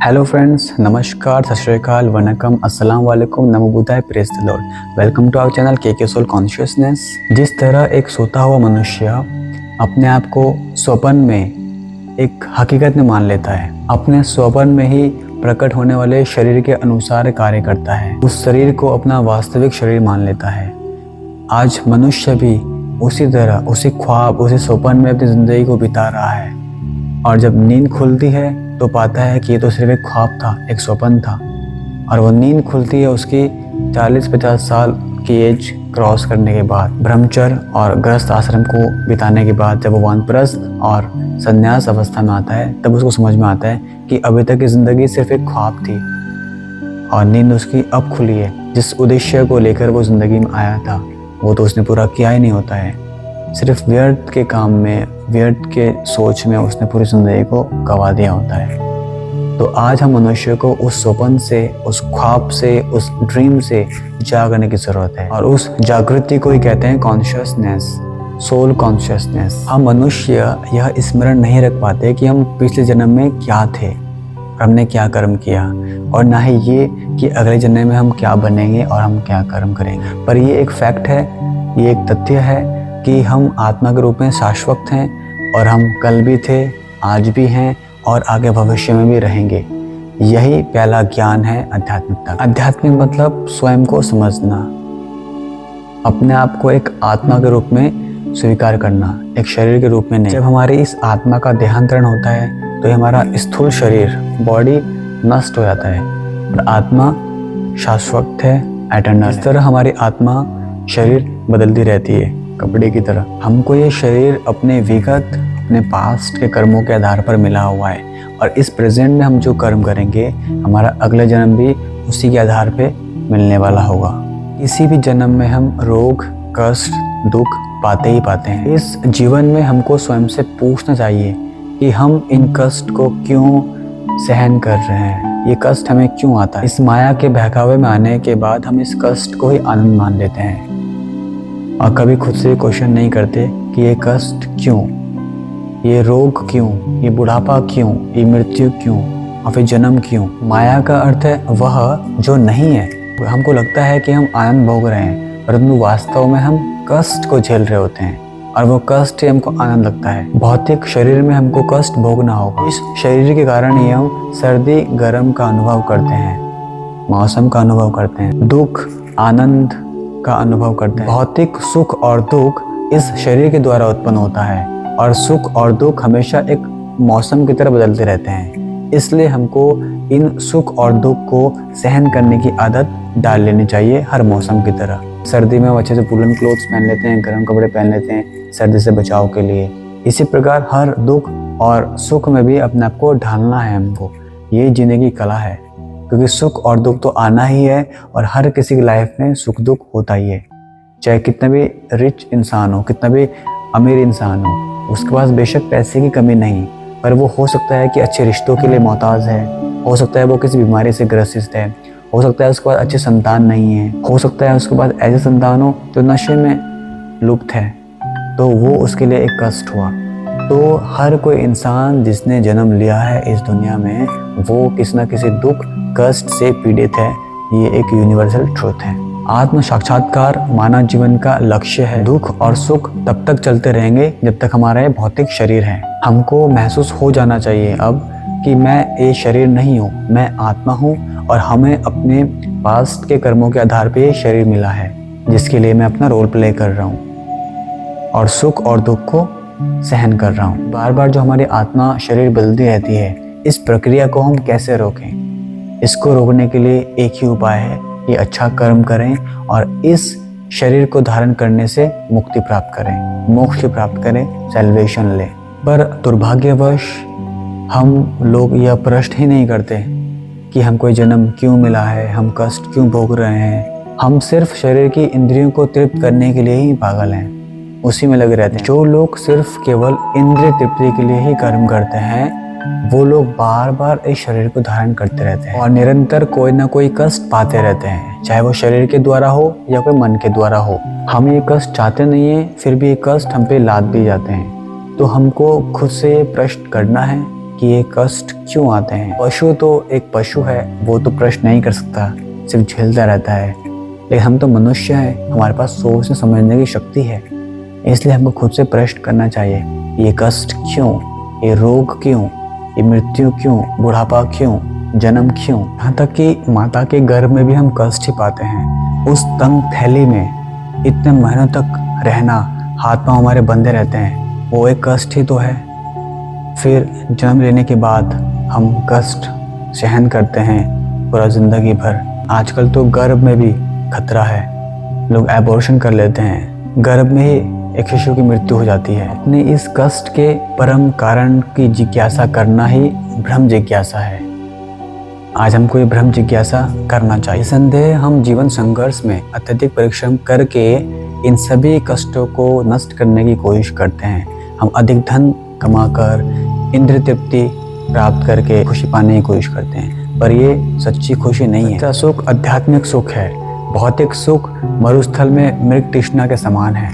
Hello friends, नमस्कार, सत श्री अकाल, वनकम, अस्सलाम वालेकुम, नमो बुद्धाय, praise the lord. Welcome to our channel के सोल कॉन्शियसनेस। जिस तरह एक सोता हुआ मनुष्य अपने आप को स्वप्न में एक हकीकत में मान लेता है, अपने स्वप्न में ही प्रकट होने वाले शरीर के अनुसार कार्य करता है, उस शरीर को अपना वास्तविक शरीर मान लेता है। आज मनुष्य भी उसी तरह, उसी ख्वाब, उसी स्वप्न में अपनी ज़िंदगी को बिता रहा है, और जब नींद खुलती है तो पाता है कि ये तो सिर्फ एक ख्वाब था, एक स्वप्न था। और वो नींद खुलती है उसकी 40-50 साल की एज क्रॉस करने के बाद, ब्रह्मचर्य और गृहस्थ आश्रम को बिताने के बाद। जब वो वानप्रस्थ और संन्यास अवस्था में आता है, तब उसको समझ में आता है कि अभी तक की ज़िंदगी सिर्फ एक ख्वाब थी और नींद उसकी अब खुली है। जिस उद्देश्य को लेकर वो ज़िंदगी में आया था, वो तो उसने पूरा किया ही नहीं होता है। सिर्फ व्यर्थ के काम में, व्यर्थ के सोच में उसने पूरी जिंदगी को गंवा दिया होता है। तो आज हम मनुष्य को उस स्वप्न से, उस ख्वाब से, उस ड्रीम से जागने की ज़रूरत है, और उस जागृति को ही कहते हैं कॉन्शियसनेस, सोल कॉन्शियसनेस। हम मनुष्य यह स्मरण नहीं रख पाते कि हम पिछले जन्म में क्या थे और हमने क्या कर्म किया, और ना ही ये कि अगले जन्म में हम क्या बनेंगे और हम क्या कर्म करेंगे। पर ये एक फैक्ट है, ये एक तथ्य है कि हम आत्मा के रूप में शाश्वत हैं, और हम कल भी थे, आज भी हैं और आगे भविष्य में भी रहेंगे। यही पहला ज्ञान है आध्यात्मिकता। आध्यात्मिक मतलब स्वयं को समझना, अपने आप को एक आत्मा के रूप में स्वीकार करना, एक शरीर के रूप में नहीं। जब हमारी इस आत्मा का देहांतरण होता है तो हमारा स्थूल शरीर, बॉडी नष्ट हो जाता है, और आत्मा शाश्वत है, एटर्नल। इस तरह हमारी आत्मा, शरीर बदलती रहती है कपड़े की तरह। हमको ये शरीर अपने विगत, अपने पास्ट के कर्मों के आधार पर मिला हुआ है, और इस प्रेजेंट में हम जो कर्म करेंगे, हमारा अगले जन्म भी उसी के आधार पे मिलने वाला होगा। किसी भी जन्म में हम रोग, कष्ट, दुख पाते ही पाते हैं। इस जीवन में हमको स्वयं से पूछना चाहिए कि हम इन कष्ट को क्यों सहन कर रहे हैं, ये कष्ट हमें क्यों आता है। इस माया के बहकावे में आने के बाद हम इस कष्ट को ही आनंद मान लेते हैं, और कभी खुद से क्वेश्चन नहीं करते कि ये कष्ट क्यों, ये रोग क्यों, ये बुढ़ापा क्यों, ये मृत्यु क्यों, और फिर जन्म क्यों। माया का अर्थ है वह जो नहीं है। हमको लगता है कि हम आनंद भोग रहे हैं, परंतु वास्तव में हम कष्ट को झेल रहे होते हैं, और वो कष्ट ही हमको आनंद लगता है। भौतिक शरीर में हमको कष्ट भोगना होगा। इस शरीर के कारण ही हम सर्दी गर्म का अनुभव करते हैं, मौसम का अनुभव करते हैं, दुख आनंद का अनुभव करते हैं। भौतिक सुख और दुख इस शरीर के द्वारा उत्पन्न होता है, और सुख और दुख हमेशा एक मौसम की तरह बदलते रहते हैं। इसलिए हमको इन सुख और दुख को सहन करने की आदत डाल लेनी चाहिए, हर मौसम की तरह। सर्दी में हम अच्छे से वूलन क्लोथ्स पहन लेते हैं, गर्म कपड़े पहन लेते हैं सर्दी से बचाव के लिए। इसी प्रकार हर दुख और सुख में भी अपने आप को ढालना है हमको। ये जीने की कला है, क्योंकि सुख और दुख तो आना ही है, और हर किसी की लाइफ में सुख दुख होता ही है। चाहे कितना भी रिच इंसान हो, कितना भी अमीर इंसान हो, उसके पास बेशक पैसे की कमी नहीं, पर वो हो सकता है कि अच्छे रिश्तों के लिए मोहताज है, हो सकता है वो किसी बीमारी से ग्रसित है, हो सकता है उसके पास अच्छे संतान नहीं है, हो सकता है उसके पास ऐसे संतान हो जो नशे में लुप्त है, तो वो उसके लिए एक कष्ट हुआ। तो हर कोई इंसान जिसने जन्म लिया है इस दुनिया में, वो किसी न किसी दुख कष्ट से पीड़ित है। ये एक यूनिवर्सल ट्रुथ है। आत्म साक्षात्कार मानव जीवन का लक्ष्य है। दुख और सुख तब तक चलते रहेंगे जब तक हमारा ये भौतिक शरीर है। हमको महसूस हो जाना चाहिए अब कि मैं ये शरीर नहीं हूँ, मैं आत्मा हूँ, और हमें अपने पास्ट के कर्मों के आधार पर ये शरीर मिला है, जिसके लिए मैं अपना रोल प्ले कर रहा हूँ और सुख और दुख को सहन कर रहा हूँ। बार बार जो हमारी आत्मा शरीर बदलती रहती है, इस प्रक्रिया को हम कैसे रोकें? इसको रोकने के लिए एक ही उपाय है कि अच्छा कर्म करें और इस शरीर को धारण करने से मुक्ति प्राप्त करें, मोक्ष प्राप्त करें, सैल्वेशन लें। पर दुर्भाग्यवश हम लोग यह प्रश्न ही नहीं करते कि हमको ये जन्म क्यों मिला है, हम कष्ट क्यों भोग रहे हैं। हम सिर्फ शरीर की इंद्रियों को तृप्त करने के लिए ही पागल हैं, उसी में लगे रहते हैं। जो लोग सिर्फ केवल इंद्रिय तृप्ति के लिए ही कर्म करते हैं, वो लोग बार बार इस शरीर को धारण करते रहते हैं और निरंतर कोई ना कोई कष्ट पाते रहते हैं, चाहे वो शरीर के द्वारा हो या कोई मन के द्वारा हो। हम ये कष्ट चाहते नहीं है, फिर भी ये कष्ट हम पे लाद भी जाते हैं। तो हमको खुद से ये प्रश्न करना है कि ये कष्ट क्यों आते हैं। पशु तो एक पशु है, वो तो प्रश्न नहीं कर सकता, सिर्फ झेलता रहता है। लेकिन हम तो मनुष्य हैं, हमारे पास सोचने समझने की शक्ति है। इसलिए हमको खुद से प्रश्न करना चाहिए, ये कष्ट क्यों, ये रोग क्यों, ये मृत्यु क्यों, बुढ़ापा क्यों, जन्म क्यों। यहाँ तक कि माता के गर्भ में भी हम कष्ट ही पाते हैं। उस तंग थैली में इतने महीनों तक रहना, हाथ पांव हमारे बंधे रहते हैं, वो एक कष्ट ही तो है। फिर जन्म लेने के बाद हम कष्ट सहन करते हैं पूरा जिंदगी भर। आजकल तो गर्भ में भी खतरा है, लोग एबॉर्शन कर लेते हैं, गर्भ में ही एक शिशु की मृत्यु हो जाती है। अपने इस कष्ट के परम कारण की जिज्ञासा करना ही ब्रह्म जिज्ञासा है। आज हमको ये ब्रह्म जिज्ञासा करना चाहिए। संदेह हम जीवन संघर्ष में अत्यधिक परिश्रम करके इन सभी कष्टों को नष्ट करने की कोशिश करते हैं। हम अधिक धन कमाकर, इंद्रिय तृप्ति प्राप्त करके खुशी पाने की कोशिश करते हैं, पर ये सच्ची खुशी नहीं है। सुख आध्यात्मिक सुख है, भौतिक सुख मरुस्थल में मृग तृष्णा के समान है।